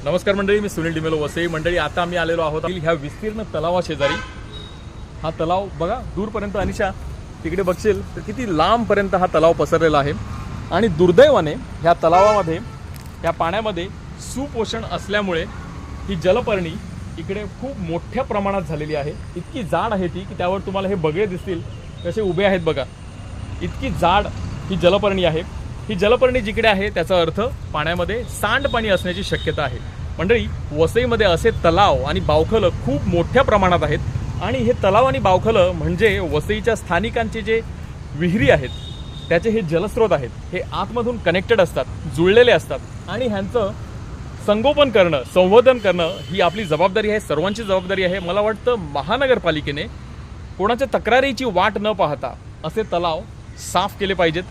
नमस्कार मंडळी, मी सुनील डिमेलो वसई. मंडळी, आता आम्ही आलेलो आहोत ह्या विस्तीर्ण तलावा शेजारी. हा तलाव बघा दूरपर्यंत. अनिशा, तिकडे बघशील तर किती लांबपर्यंत हा तलाव पसरलेला आहे. आणि दुर्दैवाने ह्या तलावामध्ये, ह्या पाण्यामध्ये सुपोषण असल्यामुळे ही जलपर्णी इकडे खूप मोठ्या प्रमाणात झालेली आहे. इतकी जाड आहे ती की त्यावर तुम्हाला हे बगळे दिसतील कसे उभे आहेत बघा. इतकी जाड ही जलपर्णी आहे. ही जलपर्णी जिकडे आहे त्याचा अर्थ पाण्यामध्ये सांडपाणी असण्याची शक्यता आहे. मंडळी, वसईमध्ये असे तलाव आणि बावखलं खूप मोठ्या प्रमाणात आहेत. आणि हे तलाव आणि बावखलं म्हणजे वसईच्या स्थानिकांचे जे विहिरी आहेत त्याचे हे जलस्रोत आहेत. हे आतमधून कनेक्टेड असतात, जुळलेले असतात. आणि ह्यांचं संगोपन करणं, संवर्धन करणं ही आपली जबाबदारी आहे, सर्वांची जबाबदारी आहे. मला वाटतं महानगरपालिकेने कोणाच्या तक्रारीची वाट न पाहता असे तलाव साफ केले पाहिजेत.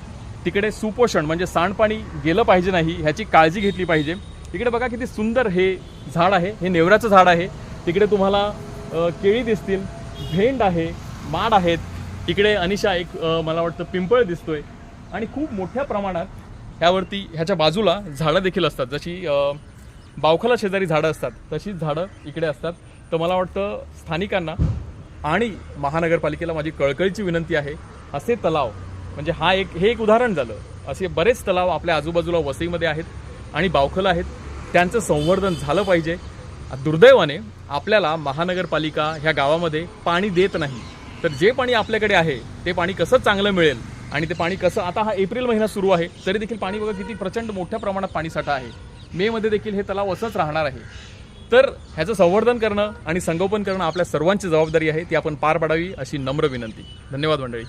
तिकडे सुपोषण म्हणजे सांडपाणी गेलं पाहिजे नाही, ह्याची काळजी घेतली पाहिजे. इकडे बघा किती सुंदर हे झाड आहे. हे नेवराचं झाड आहे. तिकडे तुम्हाला केळी दिसतील, भेंड आहे, माड आहेत. इकडे अनिशा एक मला वाटतं पिंपळ दिसतोय. आणि खूप मोठ्या प्रमाणात ह्यावरती ह्याच्या बाजूला झाडं देखील असतात. जशी बावखला शेजारी झाडं असतात तशीच झाडं इकडे असतात. तर मला वाटतं स्थानिकांना आणि महानगरपालिकेला माझी कळकळीची विनंती आहे, असे तलाव म्हणजे हे एक उदाहरण झालं. असे बरेच तलाव आपल्या आजूबाजूला वसईमध्ये आहेत आणि बावखलं आहेत. त्यांचं संवर्धन झालं पाहिजे. दुर्दैवाने आपल्याला महानगरपालिका ह्या गावामध्ये पाणी देत नाही. तर जे पाणी आपल्याकडे आहे ते पाणी कसं चांगलं मिळेल आणि ते पाणी कसं, आता हा एप्रिल महिना सुरू आहे तरी देखील पाणी बघा किती प्रचंड मोठ्या प्रमाणात पाणीसाठा आहे. मे मध्ये देखील हे तलाव असंच राहणार आहे. तर ह्याचं संवर्धन करणं आणि संगोपन करणं आपल्या सर्वांची जबाबदारी आहे. ती आपण पार पाडावी अशी नम्र विनंती. धन्यवाद मंडळी.